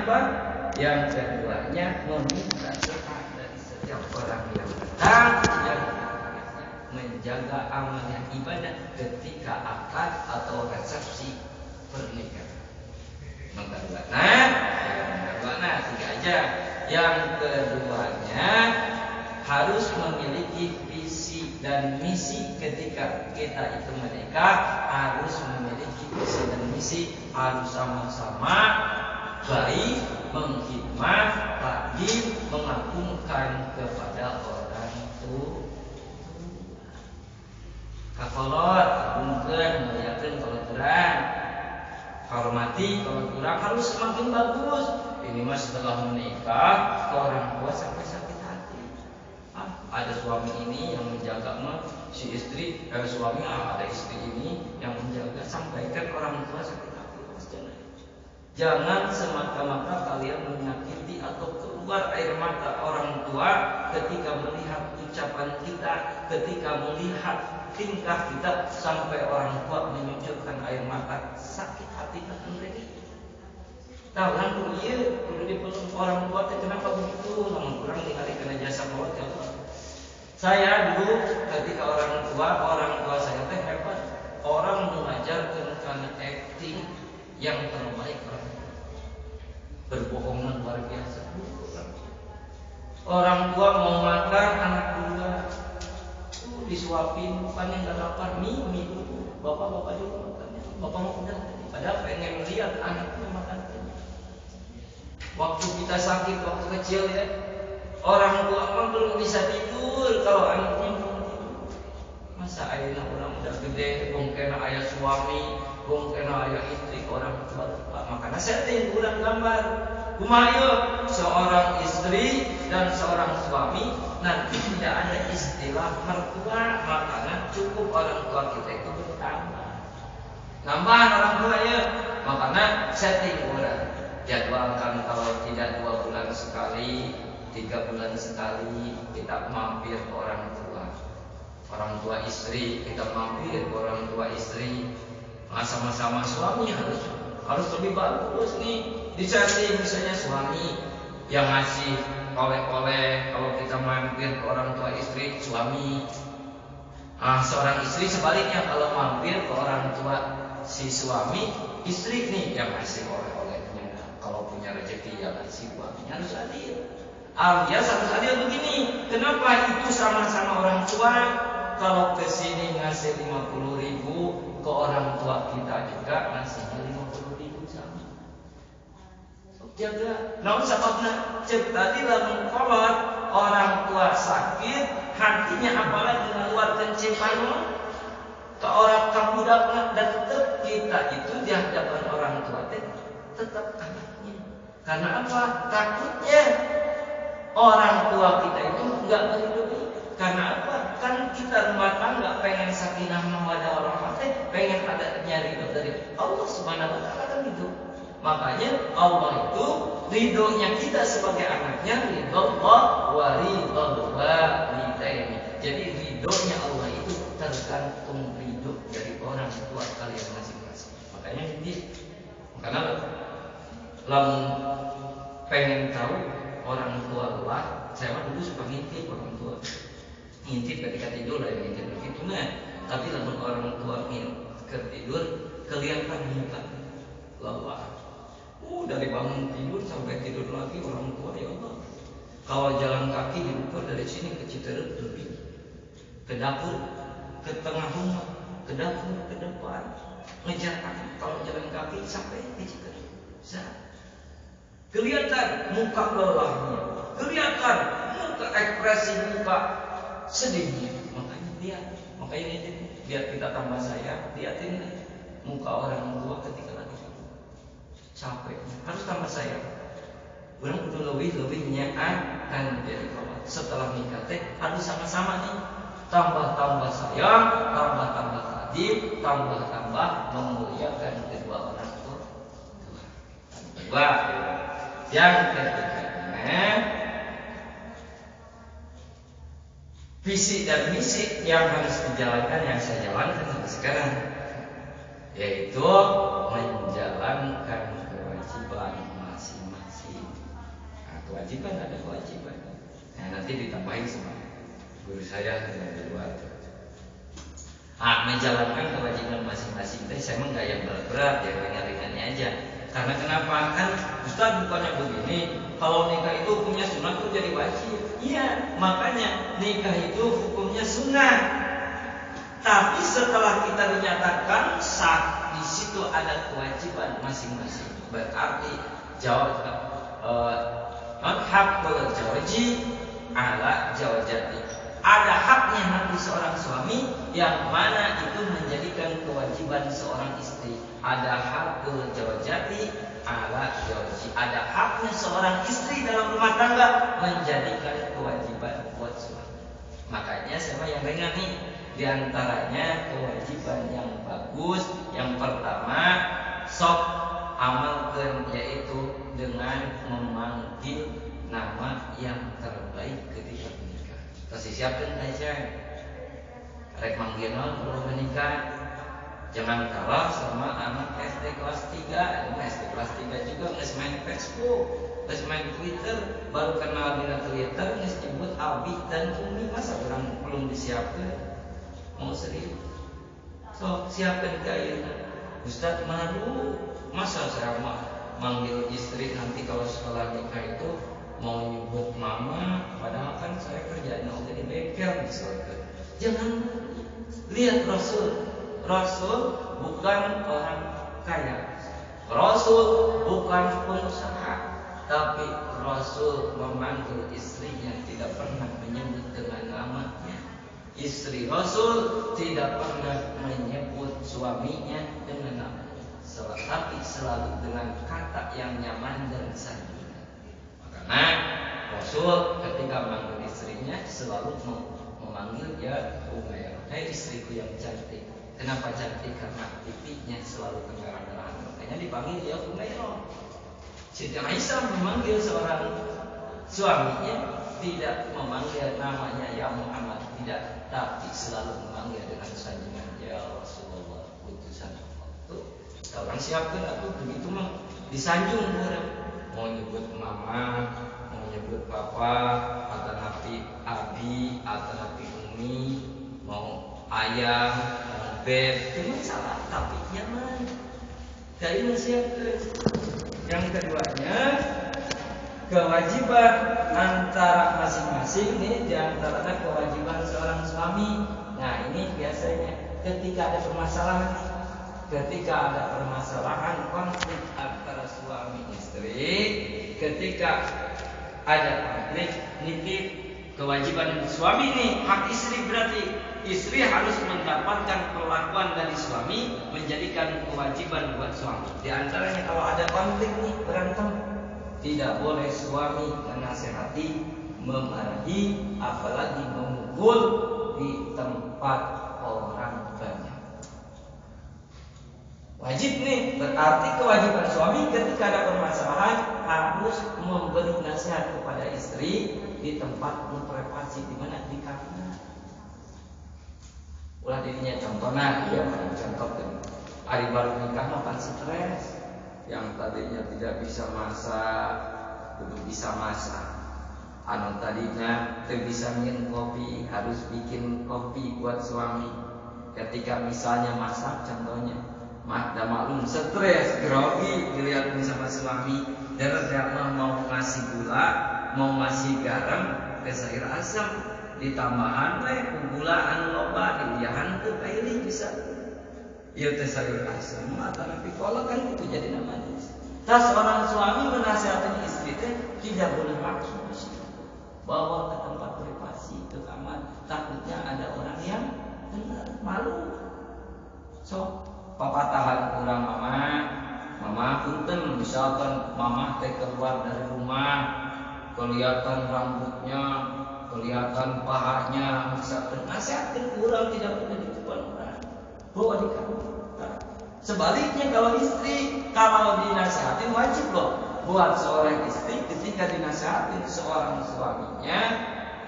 apa? Yang keduanya meminta doa dari setiap orang yang datang yang menjaga amanah ibadah ketika akad atau resepsi pernikahan. Yang tiga aja. Yang keduanya harus memiliki visi dan misi ketika kita itu menikah. Harus memiliki visi dan misi, harus sama-sama baik, menghikmah, rajin, mengagungkan kepada orang tua. Kakolot, agungkan, muliakan kalau terang, hormati kalau kurang, harus semakin bagus. Ini mah setelah menikah ke orang tua sampai sakit hati. Ada suami ini yang menjaga mah si istri, suami ada istri ini yang menjaga, sampaikan orang tua sakit hati. Jangan semata-mata kalian menyakiti atau keluar air mata orang tua ketika melihat ucapan kita, ketika melihat tingkah kita, sampai orang tua menunjukkan air mata, sakit hati kan mereka. Tahu kan kudu dipeluk orang tua teh kenapa begitu? Namun kurang dikali kena jasa maut ya Allah. Saya dulu ketika orang tua saya teh hebat. Orang mengajarkan karena acting yang terbaik orang tua. Berbohongan luar biasa. Orang tua mau makan, anak dua disuapin, bukannya nggak lapar, mie dulu. Bapak dulu makannya. Bapak mau udah tadi. Padahal pengen lihat anaknya makan. Waktu kita sakit, waktu kecil ya, orang tua kan belum bisa tidur kalau anaknya belum tidur. Masa ayeuna orang udah gede, bongkena ayah suami, bongkena ayah istri, orang tua lupa. Makanya setting kurang gambar. Kumaha seorang istri dan seorang suami nanti tidak ada istilah mertua, makanya cukup orang tua kita itu bertambah. Nambahan orang tua ya, makanya setting kurang. Jadwalkan kalau tidak 2 bulan sekali, 3 bulan sekali kita mampir ke orang tua istri, kita mampir ke orang tua istri. Sama-sama suami harus lebih bagus nih. Disetting misalnya suami yang ngasih oleh-oleh, kalau kita mampir ke orang tua istri, suami. Seorang istri sebaliknya kalau mampir ke orang tua si suami, istri nih yang ngasih oleh-olehnya. Kalau punya rezeki yang ngasih suaminya harus adil. Alias harus adil begini. Kenapa itu sama-sama orang tua? Kalau kesini ngasih 50.000, ke orang tua kita juga ngasihnya 50.000 sama. Jaga. Namun sebabnya cek tadi lamun kolot orang tua sakit, hatinya apalagi mengeluarkan cepanon ke orang kabudakna, dan tetap kita itu di hadapan orang tua tetap anaknya. Karena apa? Takutnya orang tua kita itu enggak meridoi. Karena apa? Kan kita rumah tangga pengen sakinah mawaddah warahmah, pengen ada ridho dari Allah Subhanahu wa taala kan gitu. Makanya Allah itu ridhonya kita sebagai anaknya ridho Allah wa ridho walidaini. Jadi ridhonya Allah itu tergantung ridho dari orang tua kalian masing-masing. Makanya lamun pengen tahu orang tua lah, saya dulu suka ngintip orang tua. Ngintip ketika tidur lah, ngintip begitu nah. Tapi lamun orang tua tidur kelihatan muka lelah. Dari bangun tidur sampai tidur lagi orang tua, ya Allah. Kalau jalan kaki diukur dari sini ke Citerep lebih, ke dapur, ke tengah rumah, ke dapur, ke depan, ngejar kaki. Kalau jalan kaki sampai ke Citerep, kelihatan muka lelahnya, kelihatan muka ekspresi muka sedihnya. Makanya biar kita tambah sayang, lihatin muka orang tua ketika lagi capek, harus tambah sayang. Orang kudu lebihnya kan dari kawan. Setelah nikah harus sama-sama nih, tambah sayang, tambah hadir, tambah memuliakan kedua orang tua. Yang ketiganya, visi dan misi yang harus dijalankan, yang saya jalankan sampai sekarang, yaitu menjalankan kewajiban masing-masing. kewajiban, ada kewajiban. Nah, nanti ditambahin sama guru saya yang di luar. Menjalankan kewajiban masing-masing. Tapi saya mah nggak yang berat-berat, yang ringan-ringannya aja. Karena kenapa? Kan Ustaz bukannya begini, kalau nikah itu hukumnya sunnah itu jadi wajib. Iya, makanya nikah itu hukumnya sunnah. Tapi setelah kita dinyatakan sah, di situ ada kewajiban masing-masing. Berarti haqqul zawji ala zawjati. Ada haknya nanti seorang suami yang mana itu menjadikan kewajiban seorang istri. Ada haqqul zawjati ala zawji. Ada haknya seorang istri dalam rumah tangga menjadikan kewajiban buat suami. Makanya sama yang ringan nih. Di antaranya kewajiban yang bagus, yang pertama sok amalkan, yaitu dengan memanggil nama yang terbaik ketika menikah. Kasih siapkan aja rek manggilna belum menikah. Jangan kalah sama anak SD kelas 3. SD kelas 3 juga nges main Facebook, nges main Twitter, baru kenal dengan Twitter nges nyebut abi dan umi. Masa orang belum disiapkan? Mau serius, so siapkan kain. Ustaz malu, masa saya manggil istri nanti kalau setelah nikah itu mau nyebut mama, padahal kan saya kerjanya udah di bengkel misalkan. Jangan lihat Rasul. Rasul bukan orang kaya, Rasul bukan pengusaha, tapi Rasul memanggil istrinya tidak pernah menyebut dengan namanya. Istri Rasul tidak pernah menyebut suaminya dengan nama, tapi selalu dengan kata yang nyaman dan sanjungan. Karena Rasul ketika memanggil istrinya selalu memanggil ya Umayyah, hai istriku yang cantik. Kenapa cantik? Karena pipinya selalu kemerah-merahan. Makanya dipanggil ya Umayyah. Siti Aisyah memanggil seorang suaminya tidak memanggil namanya ya Muhammad, tidak, tapi selalu memanggil dengan sanjungan ya Rasulullah, utusan Allah. Tuh, orang siapkan aku begitu mah disanjung orang. Mau nyebut mama, mau nyebut papa, atau nabi abi, atau nabi umi, mau ayah, mau beb, itu salah, tapi nyaman. Jadi siapkan. Yang keduanya, kewajiban antara masing-masing ini diantaranya kewajiban seorang suami. Nah ini biasanya ketika ada permasalahan konflik antara suami istri, ketika ada konflik nitip kewajiban suami ini hak istri, berarti istri harus mendapatkan perlakuan dari suami menjadikan kewajiban buat suami. Di antaranya kalau ada konflik nih, berantem, tidak boleh suami menasihati, memarahi, apalagi memukul di tempat orang banyak. Wajib nih, berarti kewajiban suami ketika ada permasalahan harus memberi nasihat kepada istri di tempat privasi, di mana di kamar. Ulah dirinya contohnya, dia contohkan hari baru nikah makan stres. Yang tadinya tidak bisa masak, belum bisa masak. Anu tadinya tidak bisa minum kopi, harus bikin kopi buat suami. Ketika misalnya masak, contohnya, dah maklum stres, grogi, dilihatin sama suami, dan tidak mau ngasih gula, mau ngasih garam, ke sayur asam, ditambahan gula anu loba, didiahan ke kaili bisa. Iya teh sayur asam atau nabi kolak kan itu jadi namanya. Tas seorang suami menasihati istri teh tidak boleh langsung di situ. Bawa ke tempat privasi, ke kamar. Takutnya ada orang yang dengar, malu. So, papa tahan kurang mama punten, misalkan mama teh keluar dari rumah, kelihatan rambutnya, kelihatan pahanya, misalkan nasihatkan kurang tidak boleh di depan orang. Bawa di kamar. Sebaliknya kalau istri, kalau dinasihatin wajib loh buat seorang istri ketika dinasihatin seorang suaminya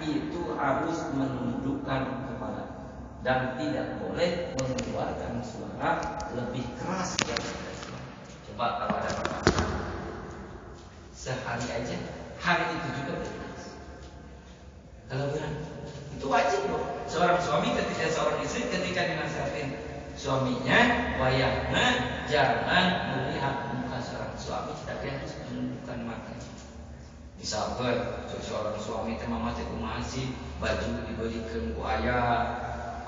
itu harus menundukkan kepala dan tidak boleh mengeluarkan suara lebih keras dari suami. Coba kalau ada permasalahan sehari aja hari itu juga berikhlas. Kalau berantem itu wajib loh. Seorang suami ketika seorang istri ketika dinasihatin suaminya, wayahna jangan melihat muka seorang suami, tapi harus menundukkan mata. Misalkan seorang suami teh mama teh masih baju dibelikan ku ayah,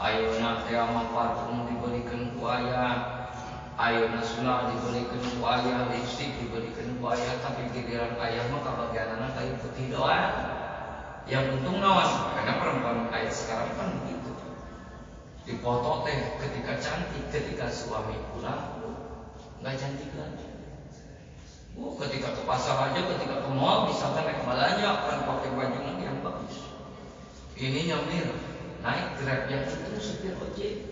ayeuna teh mah parfum dibelikan ku ayah, ayeuna sunah dibelikan ku ayah, lipstik dibelikan ku ayah, tapi giliran ayah mah kabagianana kayu putih doang. Yang untung nawan, karena perempuan ayah sekarang kan begitu. Dipoto teh ketika cantik, ketika suami pulang nggak cantik lagi. Ketika ke pasar aja, ketika ke mall, misalkan naik belanja, kan pakai baju lagi yang bagus. Ini nyamir, naik Grab yang itu supir ojek.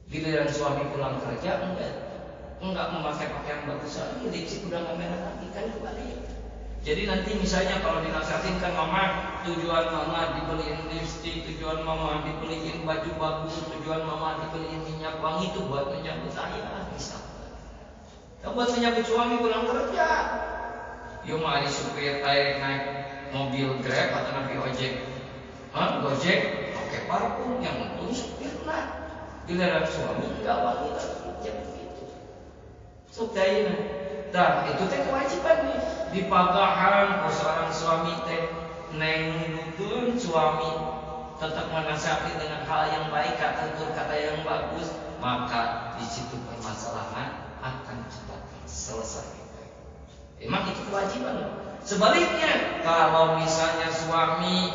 Giliran suami pulang kerja enggak memakai pakaian bagus lagi, lipstik udah nggak merah lagi, kan kebalik. Jadi nanti misalnya kalau dinasihatin kan mama, tujuan mama dibeliin lipstik, tujuan mama dibeliin baju bagus, tujuan mama dibeliin minyak wangi itu buat menyambut ayah, misalkan. Buat menyambut suami pulang kerja. Yo mah ada supir naik mobil Grab atau nabi ojek, Gojek, pakai parfum yang untung supir nah. Giliran suami enggak wangi lagi, jangan gitu. Sudahnya, dan itu teh kewajiban nih di pagahan seorang suami teh nengukeun suami tetap menasihati dengan hal yang baik, kata yang bagus, maka di situ permasalahan akan cepat selesai. Emang itu kewajiban. Sebaliknya, kalau misalnya suami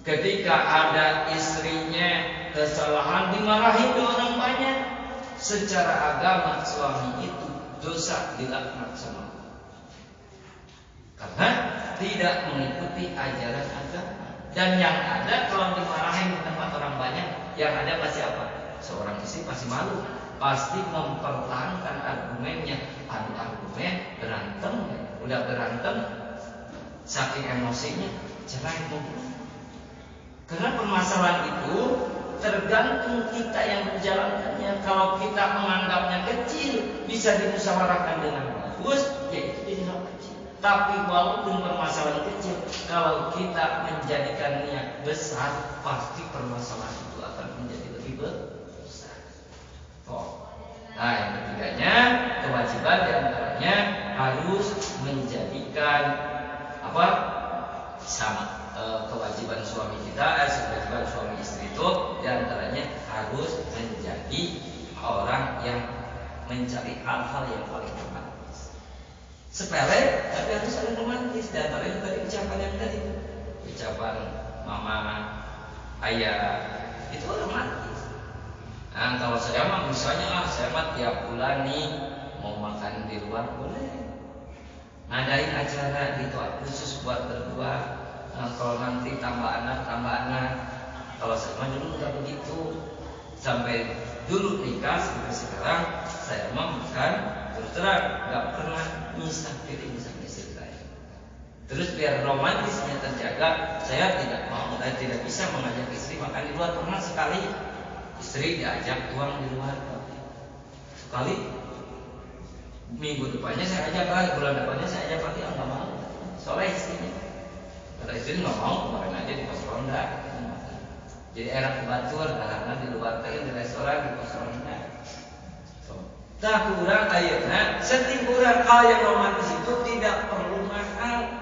ketika ada istrinya kesalahan dimarahin oleh orang banyak, secara agama suami itu dosa dilaknat sama Allah. Karena tidak mengikuti ajaran agama. Dan yang ada kalau dimarahin di tempat orang banyak, yang ada pasti apa? Seorang istri pasti malu. Pasti mempertahankan argumennya, adu argumen, berantem, udah berantem, saking emosinya cerai mobil. Karena permasalahan itu tergantung kita yang menjalankannya. Kalau kita menganggapnya kecil, bisa dimusyawarahkan dengan bagus, ya itu jadi hal kecil. Tapi walaupun permasalahan kecil, kalau kita menjadikannya besar, pasti permasalahan itu akan menjadi lebih besar. Nah, yang ketiganya, kewajiban diantaranya harus menjadikan apa? Sama kewajiban suami kita, kewajiban suami istri itu diantaranya harus menjadi orang yang mencari hal-hal yang paling romantis. Sepele, tapi harus saling romantis. Diantaranya tadi ucapan yang tadi, ucapan mama, ayah, itu romantis. Nah, kalau saya mah misalnya saya mah tiap bulan nih mau makan di luar boleh. Ngadain acara gitu khusus buat berdua. Nah, kalau nanti tambah anak. Kalau saya mah dulu nggak begitu. Sampai dulu nikah sampai sekarang saya mah makan terus terang nggak pernah misah piring sama istri saya. Terus biar romantisnya terjaga, saya tidak bisa mengajak istri makan di luar. Pernah sekali istri diajak tuang di luar, sekali minggu depannya saya ajak lagi, bulan depannya saya ajak lagi, nggak mau. Soalnya istrinya, kata istri nggak mau, kemarin aja di pos ronda. Jadi enak kebatur, karena di luar teh di restoran di pos ronda. Nah kurang ayeuna, setiap kurang hal yang romantis itu tidak perlu mahal.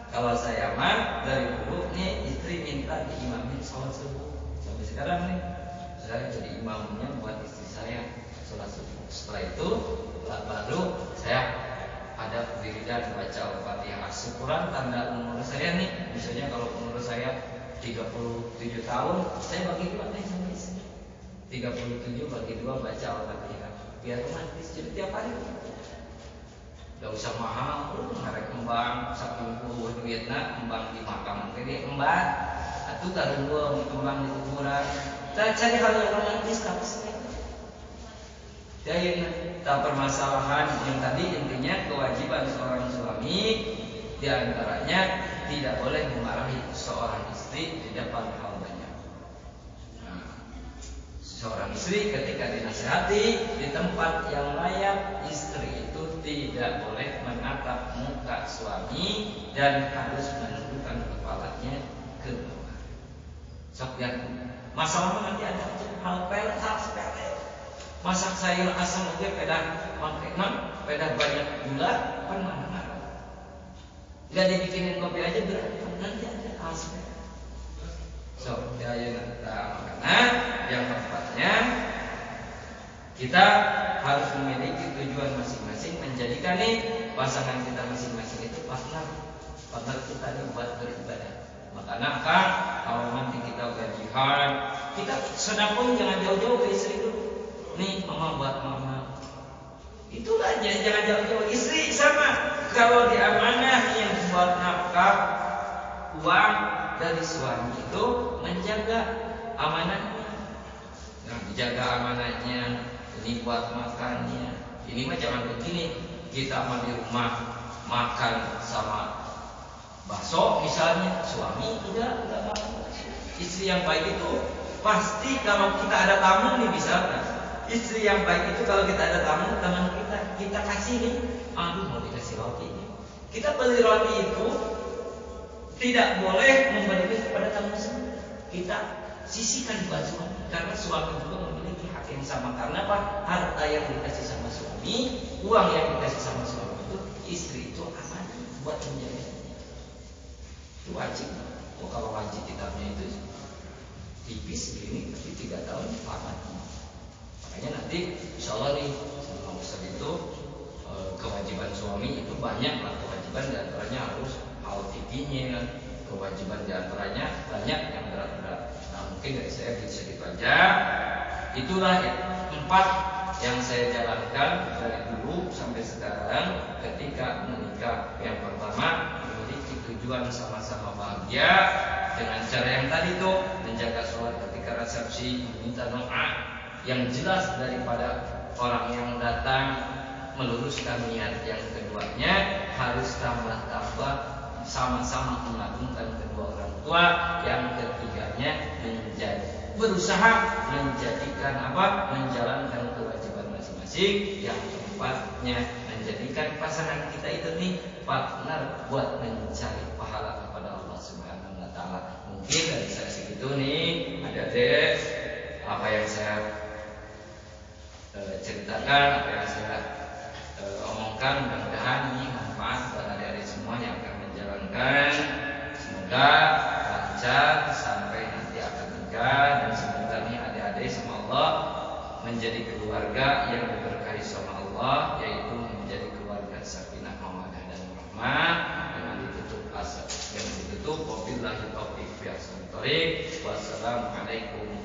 Kalau saya mah dari dulu nih istri minta diimamin sholat subuh sampai sekarang nih. Saya jadi imamnya buat istri saya sholat subuh. Setelah itu baru saya ada wiridan baca Al-Fatihah. Syukuran tanda umur saya nih. Misalnya kalau umur saya 37 tahun, saya bagi dua nih sama istri. 37 bagi dua baca Al-Fatihah. Biar romantis. Jadi tiap hari gak usah mahal. Mereka kembang saking puluh duitnya kembang di makam. Jadi kembang atau karung kembang di kuburan. Kita cari hal yang romantis tapi jadi tak permasalahan yang tadi intinya kewajiban seorang suami diantaranya tidak boleh memarahi seorang istri di depan hal banyak. Seorang istri ketika dinasihati di tempat yang layak, istri itu tidak boleh mengatakan menatap muka suami dan harus menundukkan kepalanya ke bawah. Sok lihat, masalah nanti ada hal sepele. Masak sayur asam aja pedah banyak gula, kan mana? Gak dibikinin kopi aja berat, nanti ada hal sepele. So, ya makanya yang keempatnya kita harus memiliki tujuan masing-masing, menjadikan pasangan kita masing-masing itu partner kita buat beribadah. Makanya kan kalau nanti kita gajian, kita sedekah jangan jauh-jauh ke istri dulu. Nih mama buat mama. Itulah jangan jauh-jauh istri sama. Kalau diamanah yang buat nafkah uang dari suami itu menjaga amanahnya. Nah, dijaga amanahnya. Ini buat makannya. Ini mah jangan begini. Kita mah di rumah makan sama bakso misalnya, suami enggak makan. Istri yang baik itu pasti kalau kita ada tamu nih misalkan, istri yang baik itu kalau kita ada tamu teman kita kasih nih, aduh mau dikasih roti nih. Kita beli roti itu tidak boleh memberikan kepada tamu sendiri. Kita sisihkan buat suami, karena suami juga memiliki hak yang sama. Karena apa? Harta yang dikasih sama suami, uang yang dikasih sama suami itu, istri itu aman buat menjaganya. Itu wajib. Oh, kalau wajib kitabnya itu tipis begini, tapi 3 tahun tamat. Makanya nanti insya Allah nih sama Ustaz itu kewajiban suami itu banyak lah. Kewajiban diantaranya harus haul fikihnya, kewajiban diantaranya banyak yang berat-berat. Nah mungkin dari saya sedikit aja. Itulah ya 4 yang saya jalankan dari dulu sampai sekarang ketika menikah. Yang pertama, memiliki tujuan sama-sama bahagia dengan cara yang tadi tuh, menjaga sholat ketika resepsi, meminta doa yang jelas daripada orang yang datang, meluruskan niat. Yang keduanya harus tambah-tambah sama-sama mengagungkan kedua orang tua. Yang ketiganya berusaha menjadikan menjalankan kewajiban masing-masing. Yang keempatnya menjadikan pasangan kita itu nih partner buat mencari pahala kepada Allah Subhanahu wa taala. Mungkin dari saya segitu nih, adik-adik, apa yang saya ceritakan, apa yang saya omongkan, mudah-mudahan ini manfaat buat adik-adik semua yang akan menjalankan. Semoga lancar sampai nanti akan nikah, dan semoga nih adik-adik sama Allah menjadi keluarga yang diberkahi sama Allah, yaitu menjadi keluarga sakinah, mawaddah dan rahmah, dengan ditutup wabillahi taufiq. Wassalamualaikum